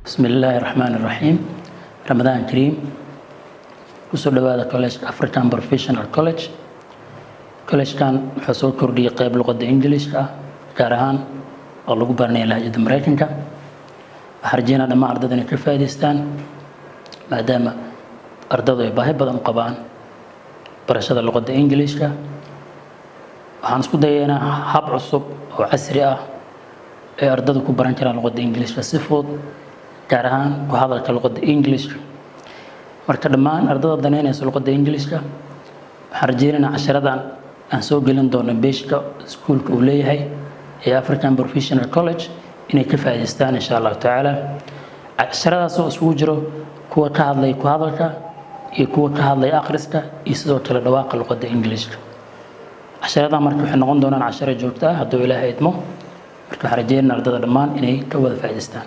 بسم الله الرحمن الرحيم رمضان كريم Cusub College African Professional College كان حصول كردي قيب لغة إنجليزية gaar ahaan oo lagu baranayo Lahjadda Mareykanka waxaan dhammaan ardayda inay ka faa'iideystaan maadaama ardaydu ay baahi badan u qabaan barashada luqadda Ingiriiska waxaan isku dayaynaa hab cusub oo casri ah ee ardaydu ku baran karaan luqadda Ingiriiska si fudud gaar ahaan ku hadalka luqadda Ingiriiska marka dhammaan ardayda daneynaysa luqadda Ingiriiska waxaan rajaynaynaa casharadan aan soo gelin doono beeshka iskuulka uu leeyahay ee African Professional College inay ka faa'iideystaan insha Allah taala casharadaas oo isugu jiro kuwa ka hadlay ku hadalka iyo kuwa ka hadlay akhriska iyo sidoo kale dhawaaqa luqadda Ingiriiska casharadan marka waxay noqon doonaan casharo joogto ah haddii Ilaahay idmo marka waxaan rajaynaynaa ardayda dhammaan inay ka wada faa'iideystaan